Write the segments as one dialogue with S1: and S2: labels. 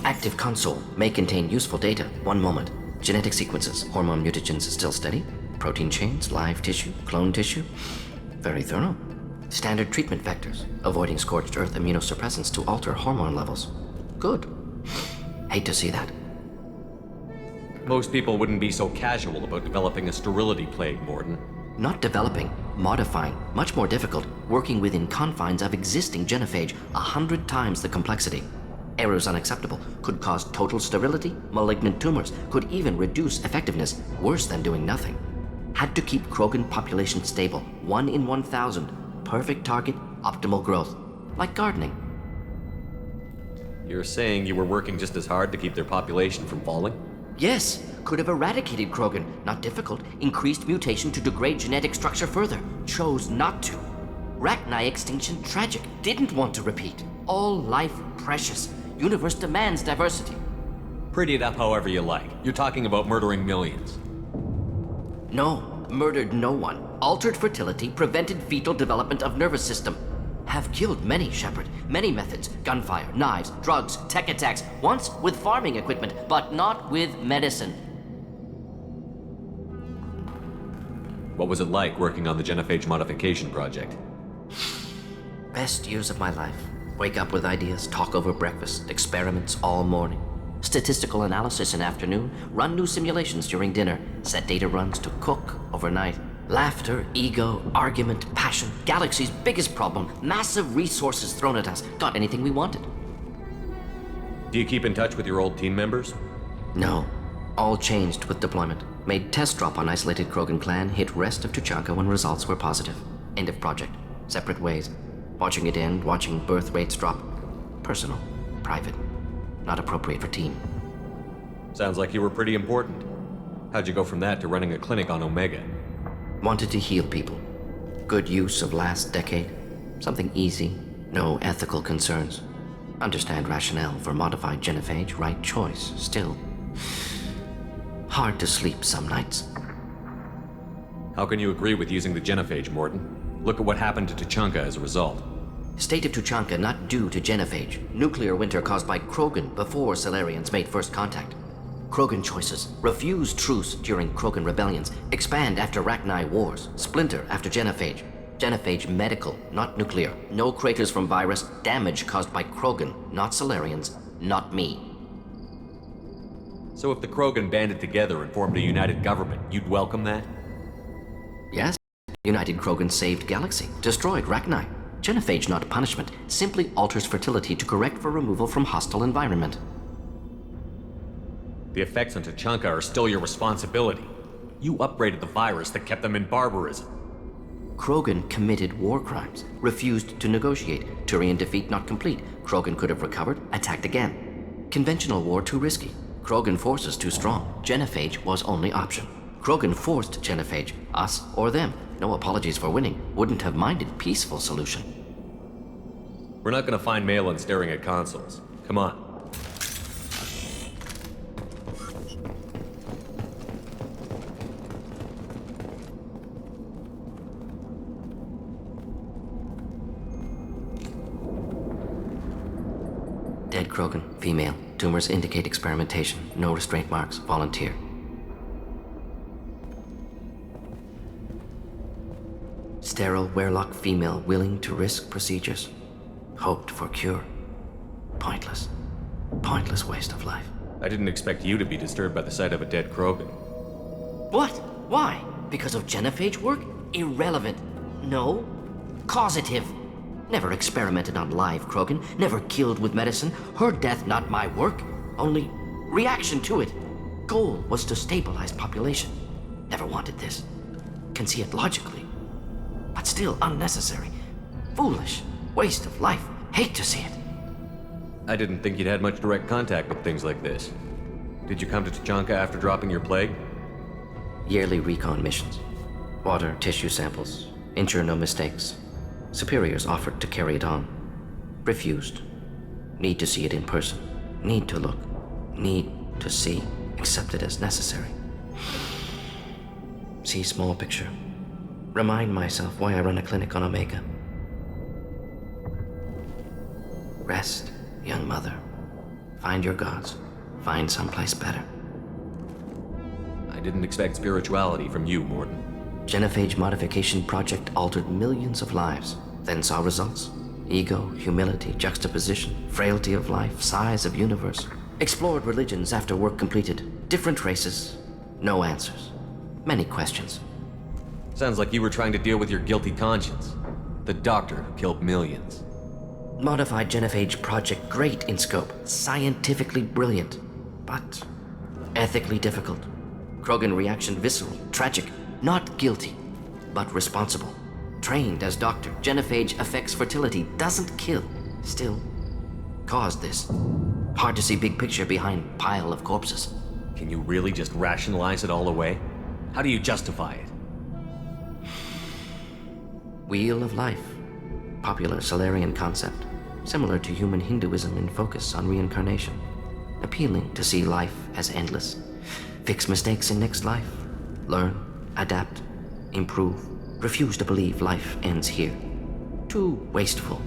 S1: Active console may contain useful data. One moment. Genetic sequences, hormone mutagens still steady. Protein chains, live tissue, clone tissue. Very thorough. Standard treatment vectors, avoiding scorched earth immunosuppressants to alter hormone levels. Good. Hate to see that.
S2: Most people wouldn't be so casual about developing a sterility plague, Mordin.
S1: Not developing, modifying, much more difficult, working within confines of existing genophage, 100 times the complexity. Errors unacceptable, could cause total sterility, malignant tumors, could even reduce effectiveness, worse than doing nothing. Had to keep Krogan population stable, 1 in 1,000, perfect target, optimal growth, like gardening.
S2: You're saying you were working just as hard to keep their population from falling?
S1: Yes, could have eradicated Krogan, not difficult, increased mutation to degrade genetic structure further, chose not to. Rachni extinction tragic, didn't want to repeat. All life precious, universe demands diversity.
S2: Pretty it up however you like. You're talking about murdering millions.
S1: No, murdered no one. Altered fertility, prevented fetal development of nervous system. Have killed many, Shepard. Many methods. Gunfire, knives, drugs, tech attacks. Once with farming equipment, but not with medicine.
S2: What was it like working on the genophage modification project?
S1: Best years of my life. Wake up with ideas, talk over breakfast, experiments all morning. Statistical analysis in afternoon, run new simulations during dinner, set data runs to cook overnight. Laughter, ego, argument, passion, galaxy's biggest problem, massive resources thrown at us. Got anything we wanted.
S2: Do you keep in touch with your old team members?
S1: No. All changed with deployment. Made test drop on isolated Krogan clan, hit rest of Tuchanka when results were positive. End of project. Separate ways. Watching it end, watching birth rates drop. Personal. Private. Not appropriate for team.
S2: Sounds like you were pretty important. How'd you go from that to running a clinic on Omega?
S1: Wanted to heal people. Good use of last decade. Something easy. No ethical concerns. Understand rationale for modified genophage. Right choice. Still. Hard to sleep some nights.
S2: How can you agree with using the genophage, Mordin? Look at what happened to Tuchanka as a result.
S1: State of Tuchanka not due to genophage. Nuclear winter caused by Krogan before Salarians made first contact. Krogan choices. Refuse truce during Krogan rebellions. Expand after Rachni wars. Splinter after genophage. Genophage medical, not nuclear. No craters from virus. Damage caused by Krogan, not Salarians, not me.
S2: So if the Krogan banded together and formed a united government, you'd welcome that?
S1: Yes. United Krogan saved Galaxy. Destroyed Rachni. Genophage not punishment. Simply alters fertility to correct for removal from hostile environment.
S2: The effects on Tuchanka are still your responsibility. You upgraded the virus that kept them in barbarism.
S1: Krogan committed war crimes, refused to negotiate. Turian defeat not complete. Krogan could have recovered, attacked again. Conventional war too risky. Krogan forces too strong. Genophage was only option. Krogan forced genophage, us or them. No apologies for winning. Wouldn't have minded peaceful solution.
S2: We're not gonna find Malin staring at consoles. Come on.
S1: Dead Krogan, female. Tumors indicate experimentation. No restraint marks. Volunteer. Sterile Werelock female willing to risk procedures. Hoped for cure. Pointless. Pointless waste of life.
S2: I didn't expect you to be disturbed by the sight of a dead Krogan.
S1: What? Why? Because of genophage work? Irrelevant. No. Causative. Never experimented on live Krogan. Never killed with medicine. Her death not my work. Only reaction to it. Goal was to stabilize population. Never wanted this. Can see it logically. But still unnecessary. Foolish. Waste of life. Hate to see it.
S2: I didn't think you'd had much direct contact with things like this. Did you come to Tuchanka after dropping your plague?
S1: Yearly recon missions. Water, tissue samples. Ensure no mistakes. Superiors offered to carry it on. Refused. Need to see it in person. Need to look. Need to see. Accepted as necessary. See small picture. Remind myself why I run a clinic on Omega. Rest, young mother. Find your gods. Find someplace better.
S2: I didn't expect spirituality from you, Mordin.
S1: Genophage modification project altered millions of lives, then saw results. Ego, humility, juxtaposition, frailty of life, size of universe. Explored religions after work completed. Different races. No answers. Many questions.
S2: Sounds like you were trying to deal with your guilty conscience. The doctor who killed millions.
S1: Modified genophage project great in scope. Scientifically brilliant. But ethically difficult. Krogan reaction visceral, tragic. Not guilty, but responsible. Trained as doctor, genophage affects fertility, doesn't kill. Still, caused this. Hard to see big picture behind pile of corpses.
S2: Can you really just rationalize it all away? How do you justify it?
S1: Wheel of life. Popular Solarian concept. Similar to human Hinduism in focus on reincarnation. Appealing to see life as endless. Fix mistakes in next life. Learn, adapt, improve. Refuse to believe life ends here. Too wasteful.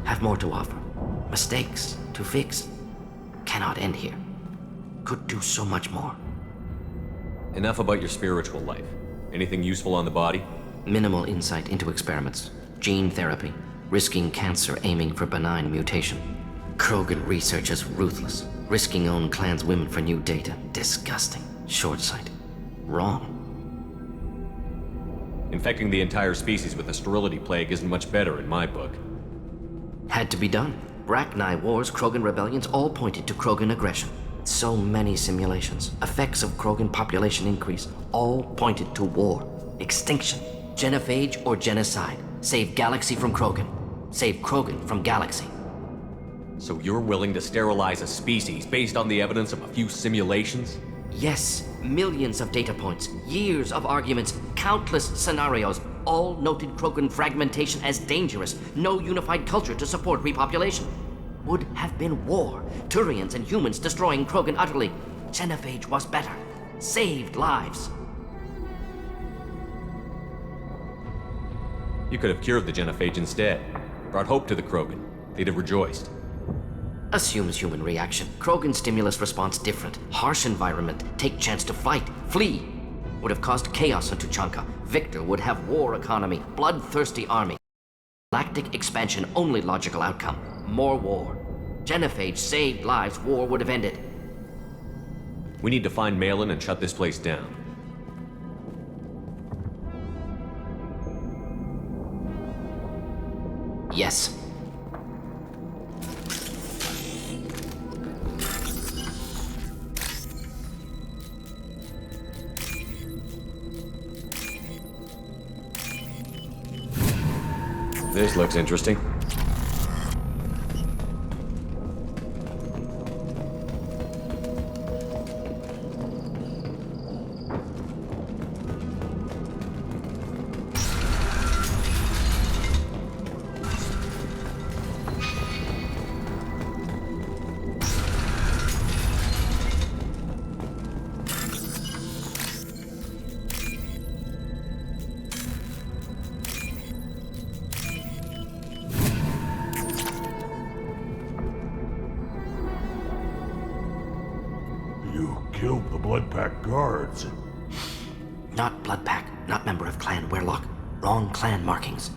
S1: Have more to offer. Mistakes to fix. Cannot end here. Could do so much more.
S2: Enough about your spiritual life. Anything useful on the body?
S1: Minimal insight into experiments. Gene therapy. Risking cancer aiming for benign mutation. Krogan researchers ruthless. Risking own clan's women for new data. Disgusting. Short-sighted. Wrong.
S2: Infecting the entire species with the sterility plague isn't much better in my book.
S1: Had to be done. Rachni wars, Krogan rebellions, all pointed to Krogan aggression. So many simulations. Effects of Krogan population increase, all pointed to war. Extinction. Genophage or genocide. Save galaxy from Krogan. Save Krogan from galaxy.
S2: So you're willing to sterilize a species based on the evidence of a few simulations?
S1: Yes, millions of data points, years of arguments, countless scenarios, all noted Krogan fragmentation as dangerous, no unified culture to support repopulation. Would have been war, Turians and humans destroying Krogan utterly. Genophage was better, saved lives.
S2: You could have cured the genophage instead. Brought hope to the Krogan. They'd have rejoiced.
S1: Assumes human reaction. Krogan stimulus response different. Harsh environment. Take chance to fight. Flee. Would have caused chaos on Tuchanka. Victor would have war economy. Bloodthirsty army. Galactic expansion only logical outcome. More war. Genophage saved lives. War would have ended.
S2: We need to find Malin and shut this place down.
S1: Yes.
S2: This looks interesting.
S3: Killed the Blood Pack guards.
S1: Not Blood Pack, not member of Clan Werlock. Wrong clan markings.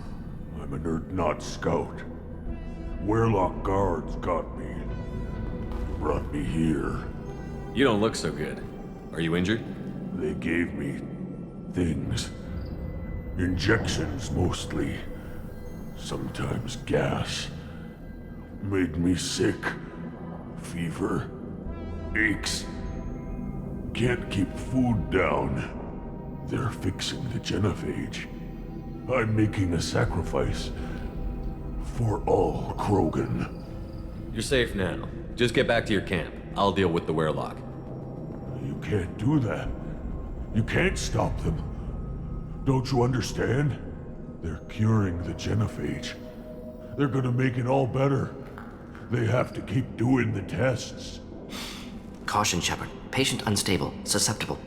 S3: I'm a nerd, not scout. Werlock guards got me. Brought me here.
S2: You don't look so good. Are you injured?
S3: They gave me things. Injections, mostly. Sometimes gas. Made me sick. Fever. Aches. Can't keep food down. They're fixing the genophage. I'm making a sacrifice. For all Krogan.
S2: You're safe now. Just get back to your camp. I'll deal with the Werlock.
S3: You can't do that. You can't stop them. Don't you understand? They're curing the genophage. They're gonna make it all better. They have to keep doing the tests.
S1: Caution, Shepard. Patient unstable, susceptible,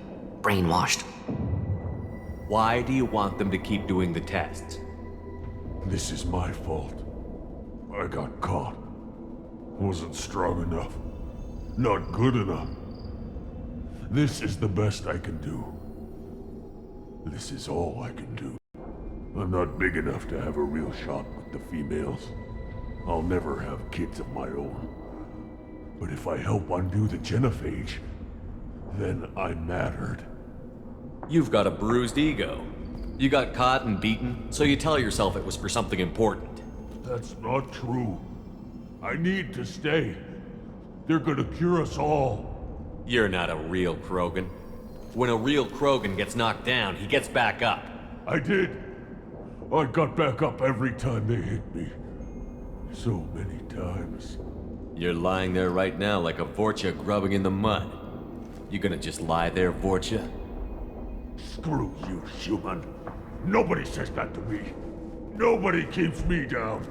S1: brainwashed.
S2: Why do you want them to keep doing the tests?
S3: This is my fault. I got caught. Wasn't strong enough. Not good enough. This is the best I can do. This is all I can do. I'm not big enough to have a real shot with the females. I'll never have kids of my own. But if I help undo the genophage, then I mattered.
S2: You've got a bruised ego. You got caught and beaten, so you tell yourself it was for something important.
S3: That's not true. I need to stay. They're gonna cure us all.
S2: You're not a real Krogan. When a real Krogan gets knocked down, he gets back up.
S3: I did. I got back up every time they hit me. So many times.
S2: You're lying there right now like a Vorcha grubbing in the mud. You gonna just lie there, Vorcha?
S3: Screw you, human. Nobody says that to me. Nobody keeps me down.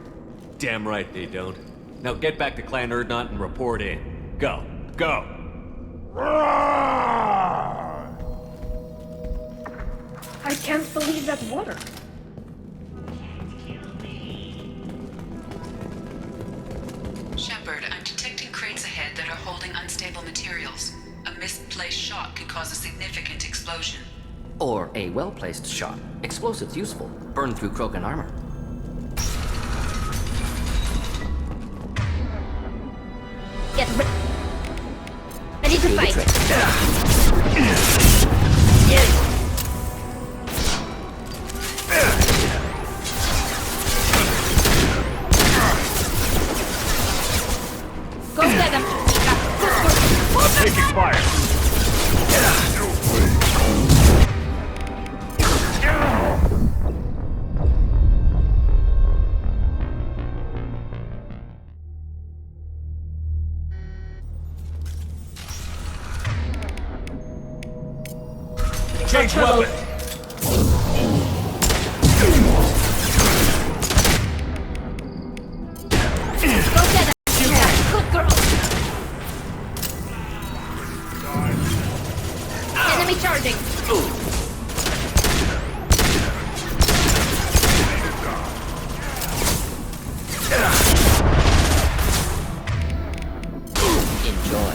S2: Damn right they don't. Now get back to Clan Erdnot and report in. Go. Go!
S4: I can't believe that's water.
S5: Shepard, I'm detecting crates ahead that are holding unstable materials. A misplaced shot could cause a significant explosion.
S1: Or a well-placed shot. Explosives useful. Burn through Krogan armor.
S4: Get ready to
S1: Do the
S4: fight.
S1: trick.
S4: Go get him.
S3: Taking fire. Change weapon.
S4: Go get him. Good girl. Enemy charging.
S1: Enjoy.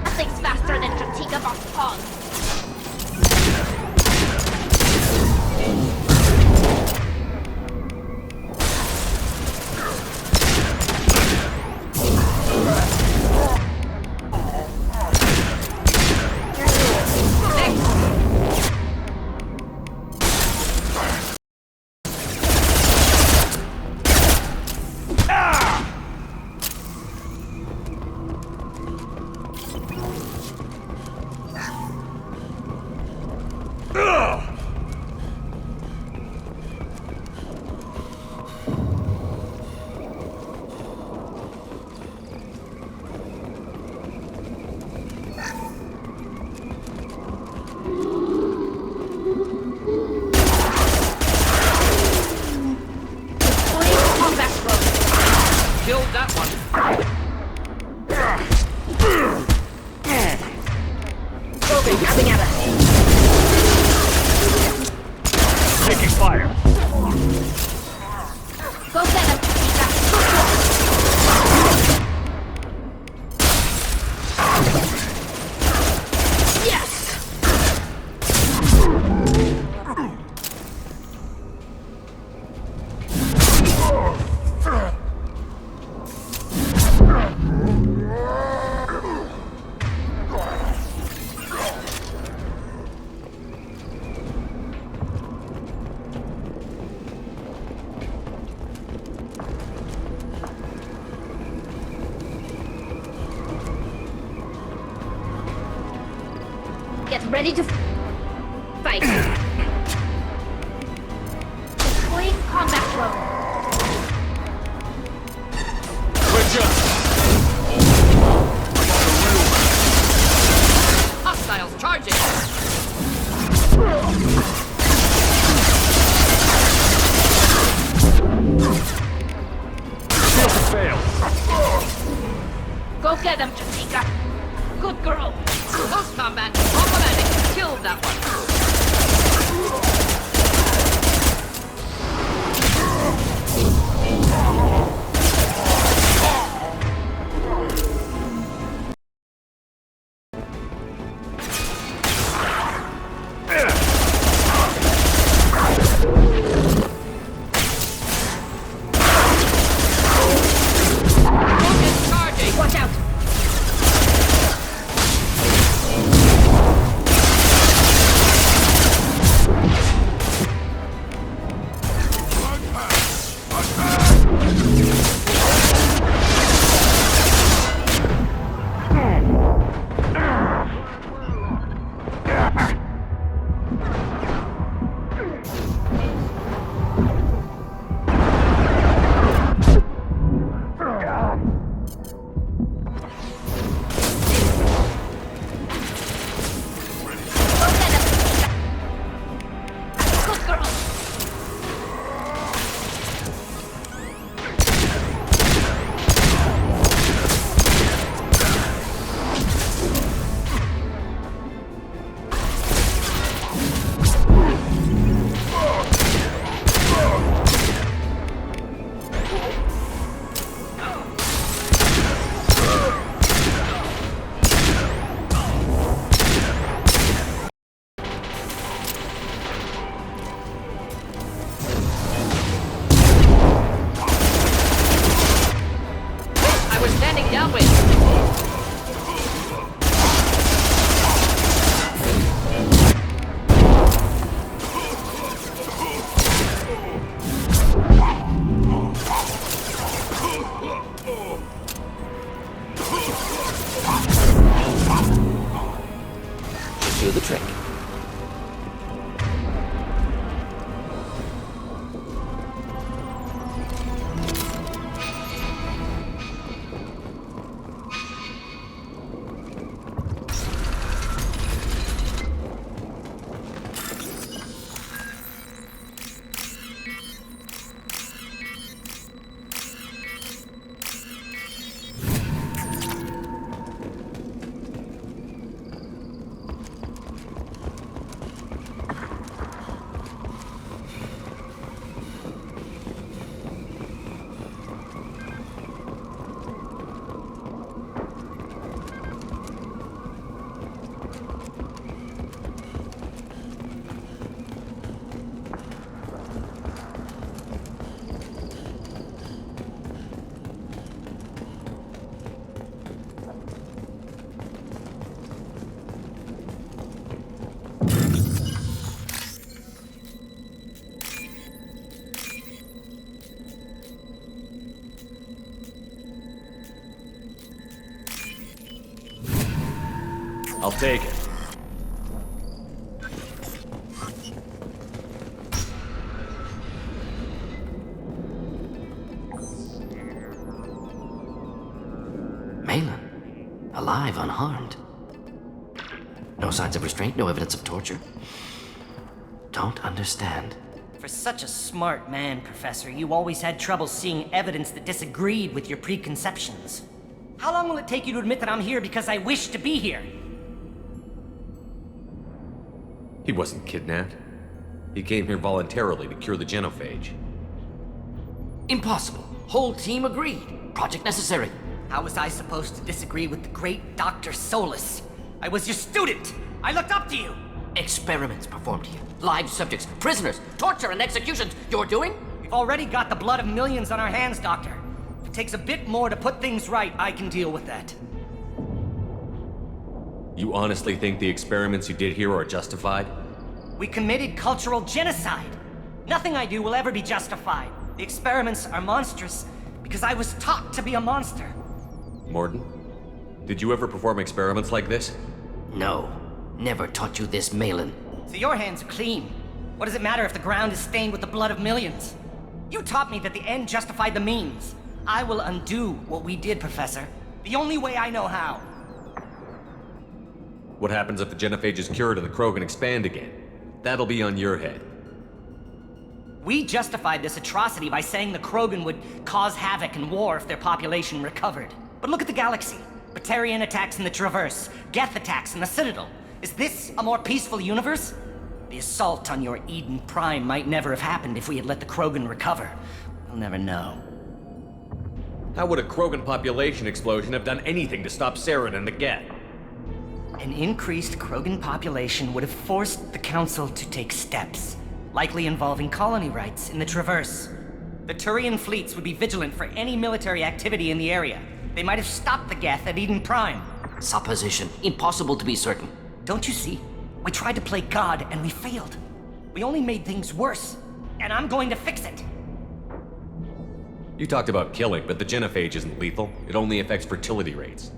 S4: Nothing's faster than Katika Boss Pog.
S1: Killed that one.
S4: Krogan coming at us.
S3: Taking fire.
S4: Go get him. Yes. Get ready to fight. Deploying combat drone.
S2: Switch up!
S1: Hostiles charging.
S3: Shield failed.
S4: Get him, Jessica. Good girl.
S6: Close combat. Automatic. Killed that one. Charging.
S4: Watch out. Good girl.
S6: I was standing downwind.
S1: Do the trick.
S2: I'll take it.
S1: Malin, alive, unharmed. No signs of restraint, no evidence of torture. Don't understand.
S7: For such a smart man, Professor, you always had trouble seeing evidence that disagreed with your preconceptions. How long will it take you to admit that I'm here because I wish to be here?
S2: He wasn't kidnapped. He came here voluntarily to cure the genophage.
S1: Impossible. Whole team agreed. Project necessary.
S7: How was I supposed to disagree with the great Dr. Solus? I was your student! I looked up to you!
S1: Experiments performed here. Live subjects, prisoners, torture and executions. You're doing?
S7: We've already got the blood of millions on our hands, Doctor. If it takes a bit more to put things right, I can deal with that.
S2: You honestly think the experiments you did here are justified?
S7: We committed cultural genocide. Nothing I do will ever be justified. The experiments are monstrous because I was taught to be a monster.
S2: Mordin, did you ever perform experiments like this?
S1: No. Never taught you this, Malin.
S7: So your hands are clean. What does it matter if the ground is stained with the blood of millions? You taught me that the end justified the means. I will undo what we did, Professor. The only way I know how.
S2: What happens if the genophage is cured and the Krogan expand again? That'll be on your head.
S7: We justified this atrocity by saying the Krogan would cause havoc and war if their population recovered. But look at the galaxy. Batarian attacks in the Traverse, Geth attacks in the Citadel. Is this a more peaceful universe? The assault on your Eden Prime might never have happened if we had let the Krogan recover. We'll never know.
S2: How would a Krogan population explosion have done anything to stop Saren and the Geth?
S7: An increased Krogan population would have forced the Council to take steps, likely involving colony rights in the Traverse. The Turian fleets would be vigilant for any military activity in the area. They might have stopped the Geth at Eden Prime.
S1: Supposition. Impossible to be certain.
S7: Don't you see? We tried to play God and we failed. We only made things worse, and I'm going to fix it.
S2: You talked about killing, but the genophage isn't lethal. It only affects fertility rates.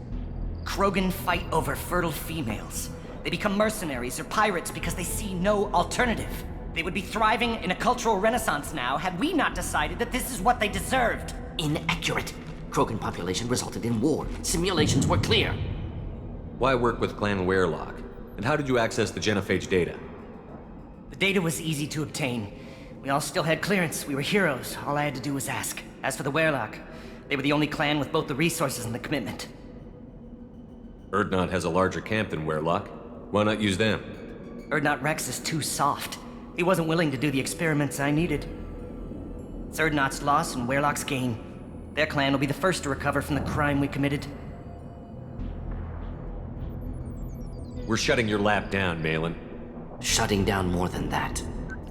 S7: Krogan fight over fertile females. They become mercenaries or pirates because they see no alternative. They would be thriving in a cultural renaissance now had we not decided that this is what they deserved.
S1: Inaccurate. Krogan population resulted in war. Simulations were clear.
S2: Why work with Clan Werelock? And how did you access the genophage data?
S7: The data was easy to obtain. We all still had clearance. We were heroes. All I had to do was ask. As for the Werelock, they were the only clan with both the resources and the commitment.
S2: Urdnot has a larger camp than Werelock. Why not use them?
S7: Urdnot Rex is too soft. He wasn't willing to do the experiments I needed. It's Urdnot's loss and Werelock's gain. Their clan will be the first to recover from the crime we committed.
S2: We're shutting your lab down, Malin.
S1: Shutting down more than that.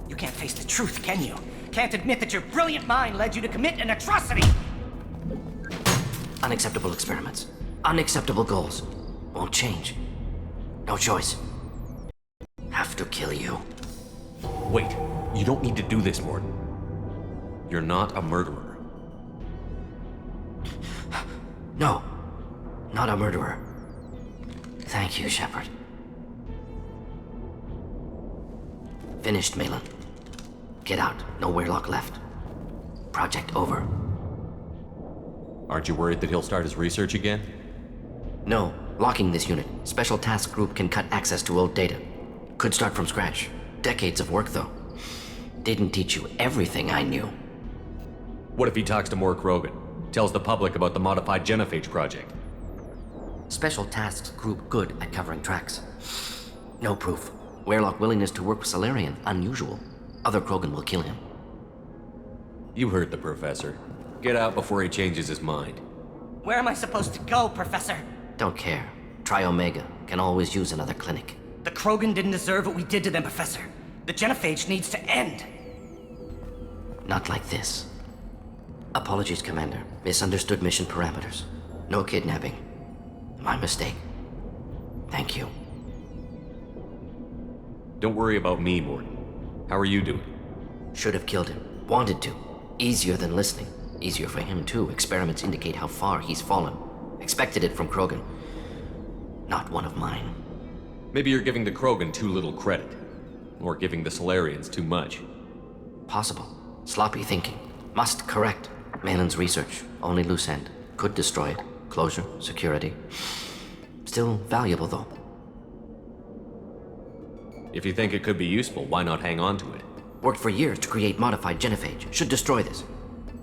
S7: You can't face the truth, can you? Can't admit that your brilliant mind led you to commit an atrocity!
S1: Unacceptable experiments. Unacceptable goals. Won't change. No choice. Have to kill you.
S2: Wait, you don't need to do this, Mordin. You're not a murderer.
S1: No. Not a murderer. Thank you, Shepard. Finished, Malin. Get out. No Werelock left. Project over.
S2: Aren't you worried that he'll start his research again?
S1: No. Locking this unit. Special Task Group can cut access to old data. Could start from scratch. Decades of work, though. Didn't teach you everything I knew.
S2: What if he talks to more Krogan? Tells the public about the modified genophage project?
S1: Special Tasks Group good at covering tracks. No proof. Werelock willingness to work with Salarian, unusual. Other Krogan will kill him.
S2: You heard the Professor. Get out before he changes his mind.
S7: Where am I supposed to go, Professor?
S1: Don't care. Try Omega. Can always use another clinic.
S7: The Krogan didn't deserve what we did to them, Professor. The genophage needs to end.
S1: Not like this. Apologies, Commander. Misunderstood mission parameters. No kidnapping. My mistake. Thank you.
S2: Don't worry about me, Mordin. How are you doing?
S1: Should have killed him. Wanted to. Easier than listening. Easier for him, too. Experiments indicate how far he's fallen. Expected it from Krogan. Not one of mine.
S2: Maybe you're giving the Krogan too little credit. Or giving the Solarians too much.
S1: Possible. Sloppy thinking. Must correct. Malin's research. Only loose end. Could destroy it. Closure. Security. Still valuable, though.
S2: If you think it could be useful, why not hang on to it?
S1: Worked for years to create modified genophage. Should destroy this.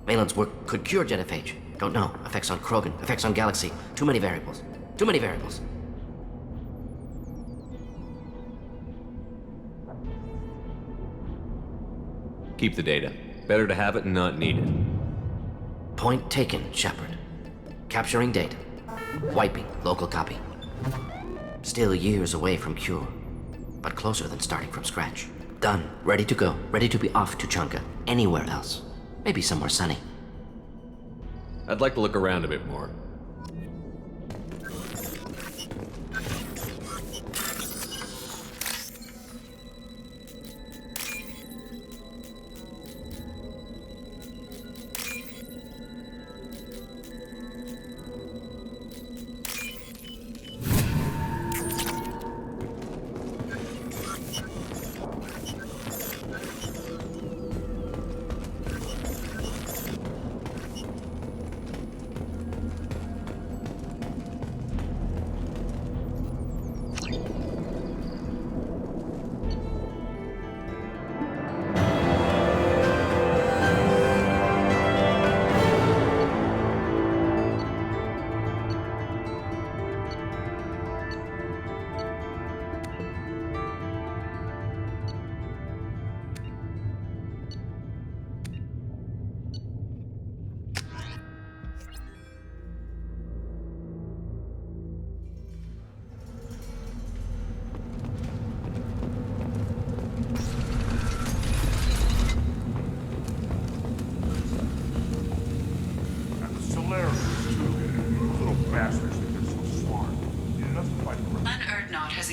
S1: Malin's work could cure genophage. Don't know. Effects on Krogan. Effects on Galaxy. Too many variables. Too many variables.
S2: Keep the data. Better to have it and not need it.
S1: Point taken, Shepard. Capturing data. Wiping local copy. Still years away from cure. But closer than starting from scratch. Done. Ready to go. Ready to be off to Chunka. Anywhere else. Maybe somewhere sunny.
S2: I'd like to look around a bit more.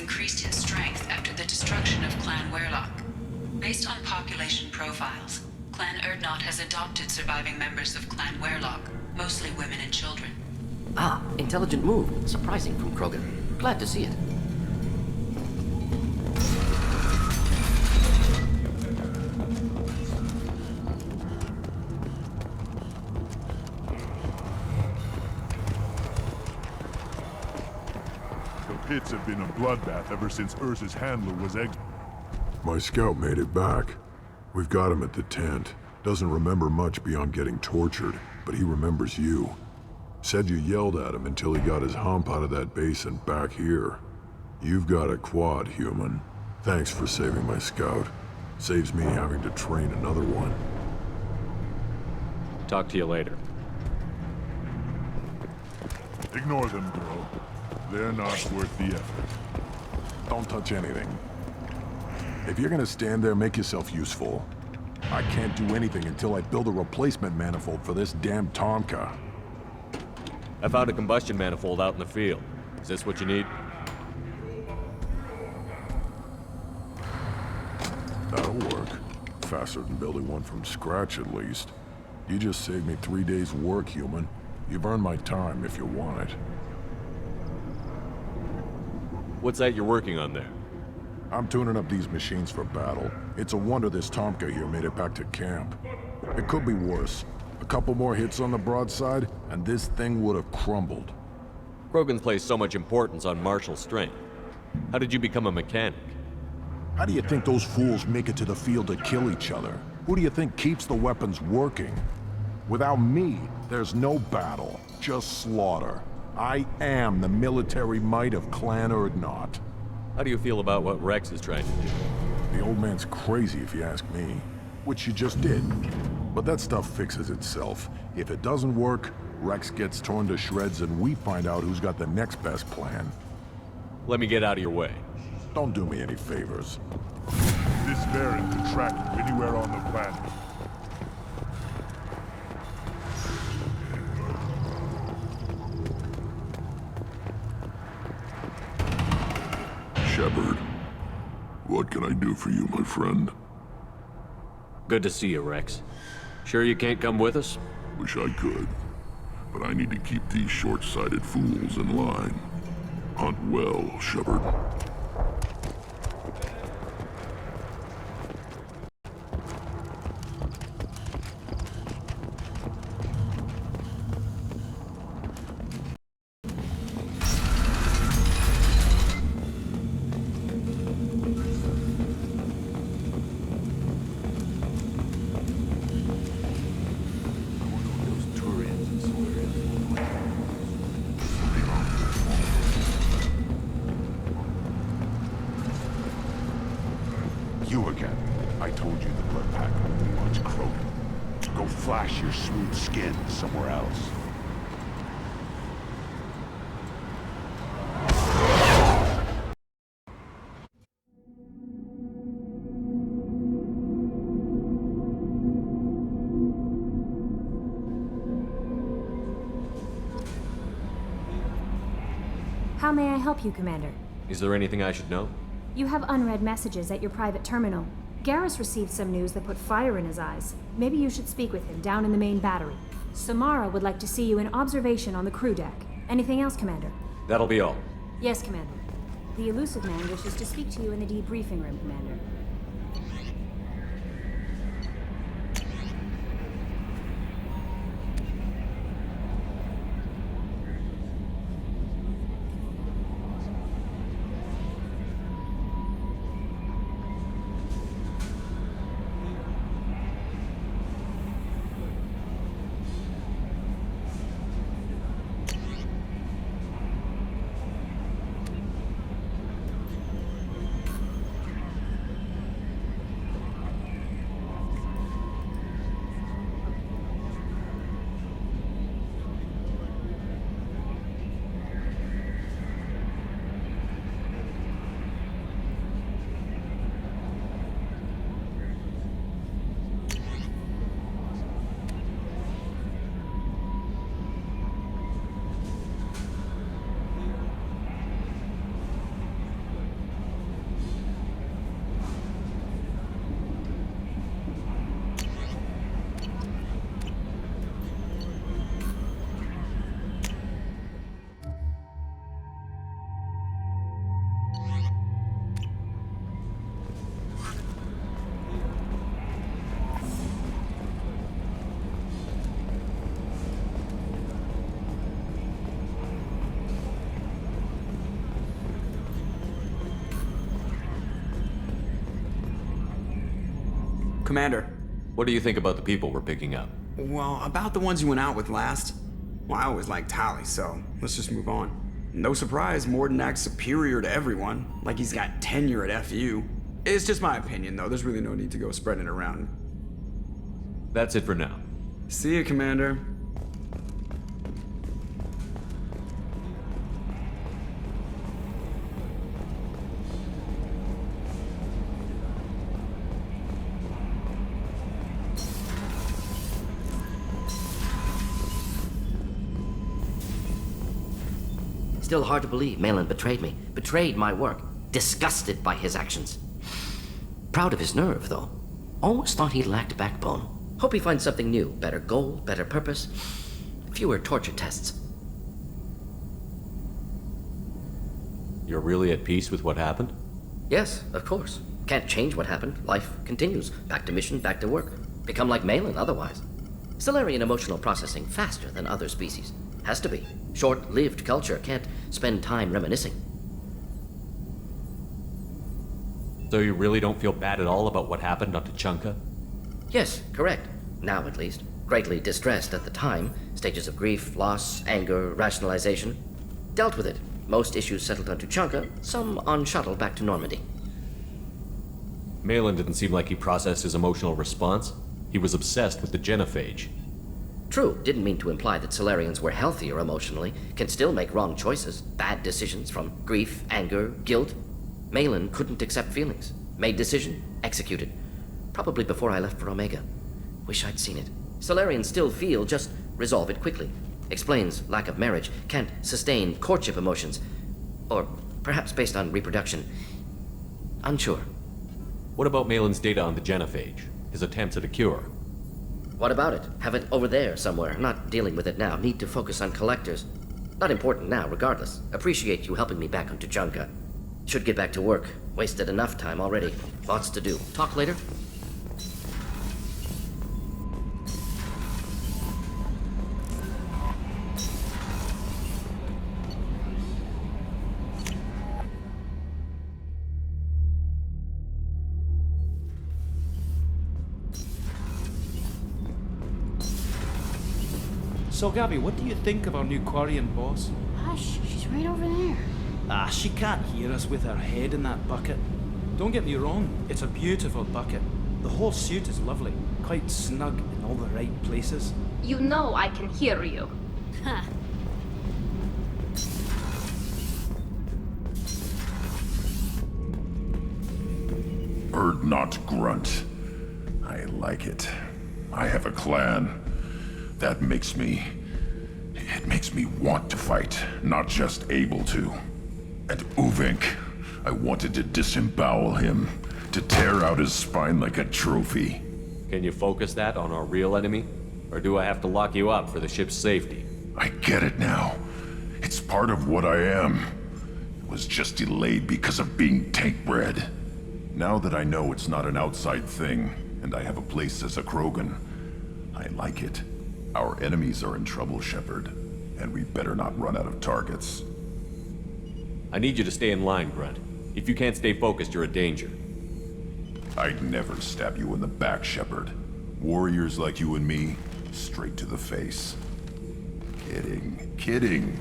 S5: increased in strength after the destruction of Clan Werlock. Based on population profiles, Clan Erdnot has adopted surviving members of Clan Werlock, mostly women and children.
S1: Ah, intelligent move. Surprising from Krogan. Glad to see it.
S3: The pits have been a bloodbath ever since Ursa's handler was
S8: My scout made it back. We've got him at the tent. Doesn't remember much beyond getting tortured, but he remembers you. Said you yelled at him until he got his hump out of that basin back here. You've got a quad, human. Thanks for saving my scout. Saves me having to train another one.
S2: Talk to you later.
S3: Ignore them, girl. They're not worth the effort.
S8: Don't touch anything. If you're gonna stand there, make yourself useful. I can't do anything until I build a replacement manifold for this damn Tomka.
S2: I found a combustion manifold out in the field. Is this what you need?
S8: That'll work. Faster than building one from scratch, at least. You just saved me 3 days' work, human. You've earned my time if you want it.
S2: What's that you're working on there?
S8: I'm tuning up these machines for battle. It's a wonder this Tomka here made it back to camp. It could be worse. A couple more hits on the broadside, and this thing would have crumbled.
S2: Krogan's place so much importance on martial strength. How did you become a mechanic?
S8: How do you think those fools make it to the field to kill each other? Who do you think keeps the weapons working? Without me, there's no battle, just slaughter. I am the military might of Clan Erdnot.
S2: How do you feel about what Rex is trying to do?
S8: The old man's crazy if you ask me. Which you just did. But that stuff fixes itself. If it doesn't work, Rex gets torn to shreds and we find out who's got the next best plan.
S2: Let me get out of your way.
S8: Don't do me any favors.
S3: This variant can track you anywhere on the planet.
S8: Shepard, what can I do for you, my friend?
S2: Good to see you, Rex. Sure you can't come with us?
S8: Wish I could, but I need to keep these short-sighted fools in line. Hunt well, Shepard.
S3: You again. I told you the blood pack only wants Krogan. Go flash your smooth skin somewhere else.
S9: How may I help you, Commander?
S2: Is there anything I should know?
S9: You have unread messages at your private terminal. Garrus received some news that put fire in his eyes. Maybe you should speak with him down in the main battery. Samara would like to see you in observation on the crew deck. Anything else, Commander?
S2: That'll be all.
S9: Yes, Commander. The elusive man wishes to speak to you in the debriefing room, Commander.
S10: Commander.
S2: What do you think about the people we're picking up?
S10: Well, about the ones you went out with last. Well, I always liked Tally, so let's just move on. No surprise, Mordin acts superior to everyone, like he's got tenure at FU. It's just my opinion, though. There's really no need to go spreading it around.
S2: That's it for now.
S10: See you, Commander.
S1: Still hard to believe Malin betrayed me, betrayed my work, disgusted by his actions. Proud of his nerve, though. Almost thought he lacked backbone. Hope he finds something new, better goal, better purpose, fewer torture tests.
S2: You're really at peace with what happened?
S1: Yes, of course. Can't change what happened. Life continues. Back to mission, back to work. Become like Malin otherwise. Solarian emotional processing faster than other species. Has to be. Short-lived culture can't spend time reminiscing.
S2: So you really don't feel bad at all about what happened on Tuchanka?
S1: Yes, correct. Now at least. Greatly distressed at the time. Stages of grief, loss, anger, rationalization. Dealt with it. Most issues settled on Tuchanka, some on shuttle back to Normandy.
S2: Malin didn't seem like he processed his emotional response. He was obsessed with the genophage.
S1: True, didn't mean to imply that Solarians were healthier emotionally, can still make wrong choices, bad decisions from grief, anger, guilt. Malin couldn't accept feelings. Made decision, executed. Probably before I left for Omega. Wish I'd seen it. Solarians still feel, just resolve it quickly. Explains lack of marriage, can't sustain courtship emotions. Or perhaps based on reproduction. Unsure.
S2: What about Malin's data on the genophage? His attempts at a cure?
S1: What about it? Have it over there somewhere. Not dealing with it now. Need to focus on collectors. Not important now, regardless. Appreciate you helping me back on Tuchanka. Should get back to work. Wasted enough time already. Lots to do. Talk later?
S11: So, Gabby, what do you think of our new Quarian boss?
S4: Hush, she's right over there.
S11: Ah, she can't hear us with her head in that bucket. Don't get me wrong, it's a beautiful bucket. The whole suit is lovely, quite snug in all the right places.
S4: You know I can hear you. Huh.
S3: Bird not grunt. I like it. I have a clan. That makes me... It makes me want to fight, not just able to. And Uvink, I wanted to disembowel him, to tear out his spine like a trophy.
S2: Can you focus that on our real enemy? Or do I have to lock you up for the ship's safety?
S3: I get it now. It's part of what I am. It was just delayed because of being tank-bred. Now that I know it's not an outside thing, and I have a place as a Krogan, I like it. Our enemies are in trouble, Shepard, and we better not run out of targets.
S2: I need you to stay in line, Grunt. If you can't stay focused, you're a danger.
S3: I'd never stab you in the back, Shepard. Warriors like you and me, straight to the face. Kidding, kidding.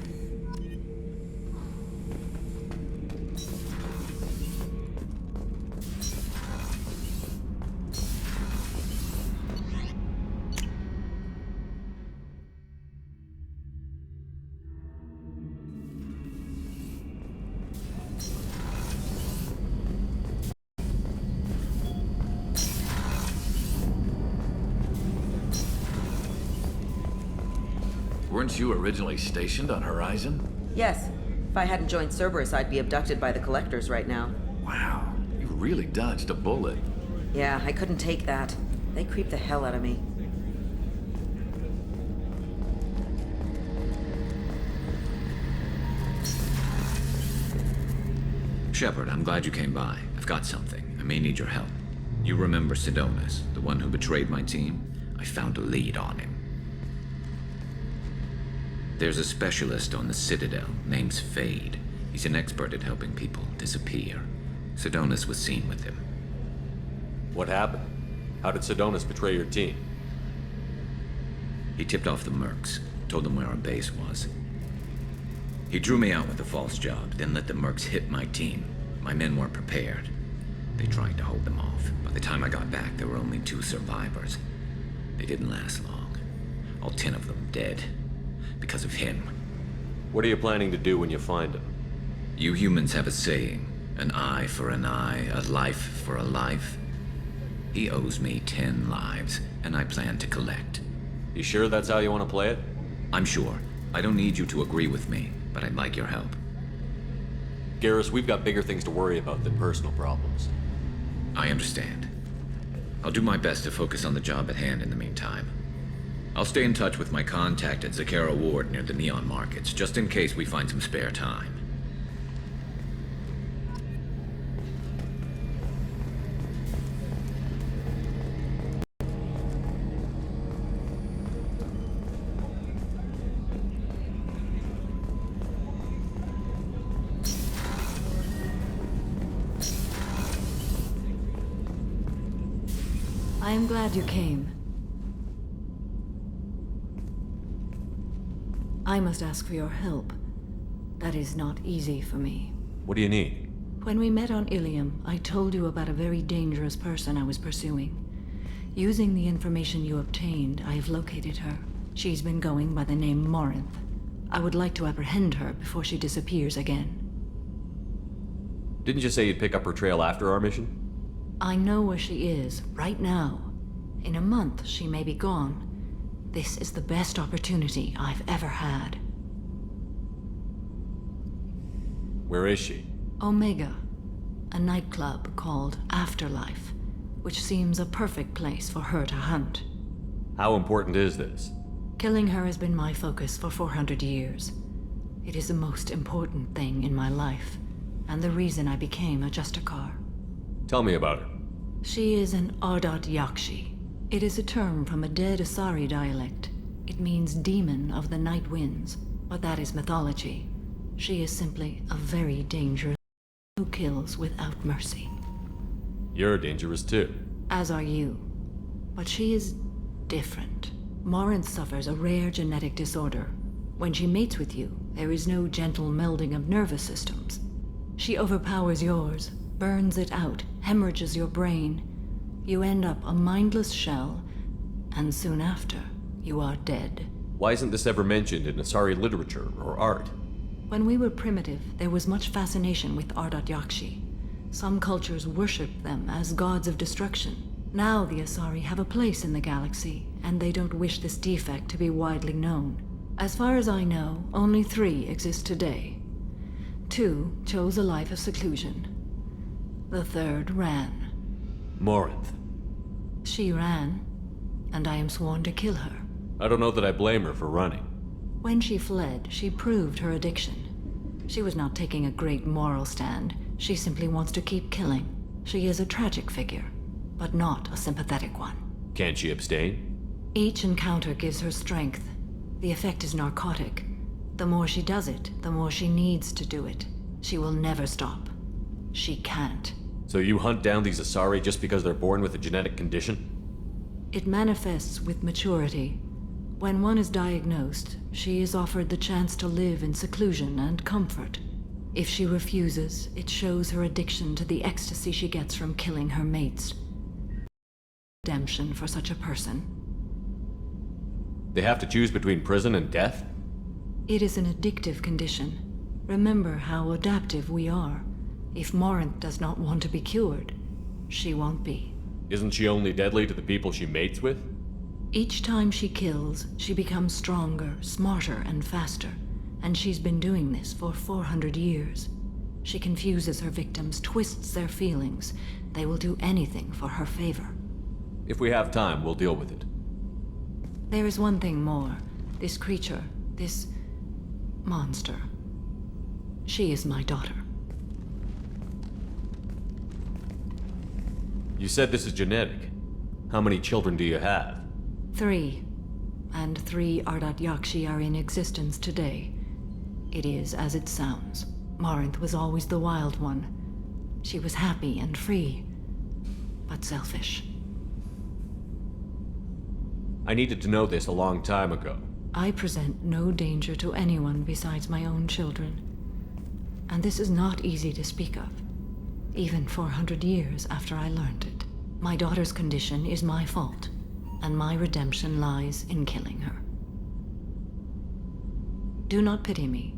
S12: Weren't you originally stationed on Horizon?
S13: Yes. If I hadn't joined Cerberus, I'd be abducted by the Collectors right now.
S12: Wow, you really dodged a bullet.
S13: Yeah, I couldn't take that. They creep the hell out of me.
S12: Shepard, I'm glad you came by. I've got something. I may need your help. You remember Sidonis, the one who betrayed my team? I found a lead on him. There's a specialist on the Citadel, name's Fade. He's an expert at helping people disappear. Sidonis was seen with him.
S2: What happened? How did Sidonus betray your team?
S12: He tipped off the mercs, told them where our base was. He drew me out with a false job, then let the mercs hit my team. My men weren't prepared. They tried to hold them off. By the time I got back, there were only 2 survivors. They didn't last long. All 10 of them dead. Because of him.
S2: What are you planning to do when you find him?
S12: You humans have a saying, an eye for an eye, a life for a life. He owes me 10 lives, and I plan to collect.
S2: You sure that's how you want to play it?
S12: I'm sure. I don't need you to agree with me, but I'd like your help.
S2: Garrus, we've got bigger things to worry about than personal problems.
S12: I understand. I'll do my best to focus on the job at hand in the meantime. I'll stay in touch with my contact at Zakara Ward near the Neon Markets, just in case we find some spare time.
S14: I am glad you came. I must ask for your help. That is not easy for me.
S2: What do you need?
S14: When we met on Ilium, I told you about a very dangerous person I was pursuing. Using the information you obtained, I have located her. She's been going by the name Morinth. I would like to apprehend her before she disappears again.
S2: Didn't you say you'd pick up her trail after our mission?
S14: I know where she is, right now. In a month, she may be gone. This is the best opportunity I've ever had.
S2: Where is she?
S14: Omega, a nightclub called Afterlife, which seems a perfect place for her to hunt.
S2: How important is this?
S14: Killing her has been my focus for 400 years. It is the most important thing in my life, and the reason I became a Justicar.
S2: Tell me about her.
S14: She is an Ardat Yakshi. It is a term from a dead Asari dialect. It means demon of the night winds, but that is mythology. She is simply a very dangerous who kills without mercy.
S2: You're dangerous too.
S14: As are you. But she is different. Morinth suffers a rare genetic disorder. When she mates with you, there is no gentle melding of nervous systems. She overpowers yours, burns it out, hemorrhages your brain. You end up a mindless shell, and soon after, you are dead.
S2: Why isn't this ever mentioned in Asari literature or art?
S14: When we were primitive, there was much fascination with Ardat Yakshi. Some cultures worshipped them as gods of destruction. Now the Asari have a place in the galaxy, and they don't wish this defect to be widely known. As far as I know, only 3 exist today. 2 chose a life of seclusion. The 3rd ran.
S2: Morinth.
S14: She ran, and I am sworn to kill her.
S2: I don't know that I blame her for running.
S14: When she fled, she proved her addiction. She was not taking a great moral stand. She simply wants to keep killing. She is a tragic figure, but not a sympathetic one.
S2: Can't she abstain?
S14: Each encounter gives her strength. The effect is narcotic. The more she does it, the more she needs to do it. She will never stop. She can't.
S2: So you hunt down these Asari just because they're born with a genetic condition?
S14: It manifests with maturity. When one is diagnosed, she is offered the chance to live in seclusion and comfort. If she refuses, it shows her addiction to the ecstasy she gets from killing her mates. Redemption for such a person.
S2: They have to choose between prison and death?
S14: It is an addictive condition. Remember how adaptive we are. If Morinth does not want to be cured, she won't be.
S2: Isn't she only deadly to the people she mates with?
S14: Each time she kills, she becomes stronger, smarter, and faster. And she's been doing this for 400 years. She confuses her victims, twists their feelings. They will do anything for her favor.
S2: If we have time, we'll deal with it.
S14: There is one thing more. This creature, this monster. She is my daughter.
S2: You said this is genetic. How many children do you have?
S14: 3. And 3 Ardat Yakshi are in existence today. It is as it sounds. Morinth was always the wild one. She was happy and free, but selfish.
S2: I needed to know this a long time ago.
S14: I present no danger to anyone besides my own children. And this is not easy to speak of, even 400 years after I learned it. My daughter's condition is my fault, and my redemption lies in killing her. Do not pity me.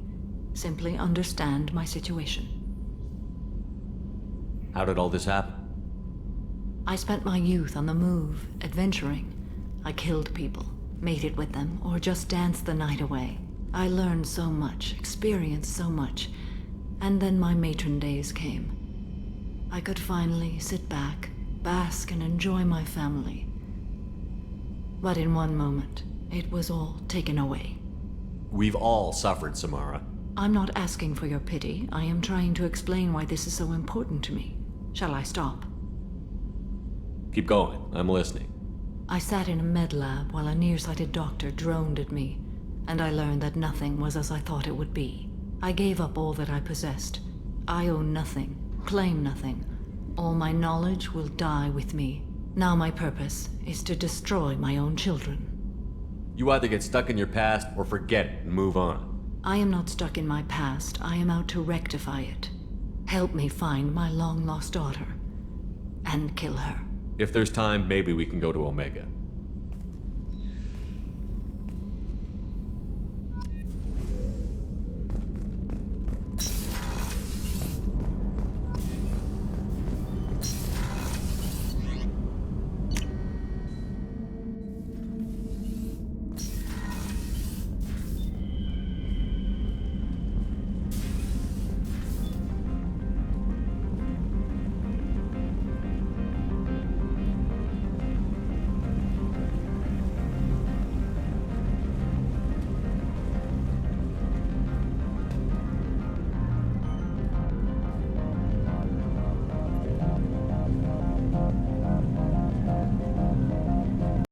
S14: Simply understand my situation.
S2: How did all this happen?
S14: I spent my youth on the move, adventuring. I killed people, mated with them, or just danced the night away. I learned so much, experienced so much, and then my matron days came. I could finally sit back, bask, and enjoy my family. But in one moment, it was all taken away.
S2: We've all suffered, Samara.
S14: I'm not asking for your pity. I am trying to explain why this is so important to me. Shall I stop?
S2: Keep going. I'm listening.
S14: I sat in a med lab while a nearsighted doctor droned at me, and I learned that nothing was as I thought it would be. I gave up all that I possessed. I own nothing, claim nothing. All my knowledge will die with me. Now my purpose is to destroy my own children.
S2: You either get stuck in your past or forget it and move on.
S14: I am not stuck in my past. I am out to rectify it. Help me find my long-lost daughter. And kill her.
S2: If there's time, maybe we can go to Omega.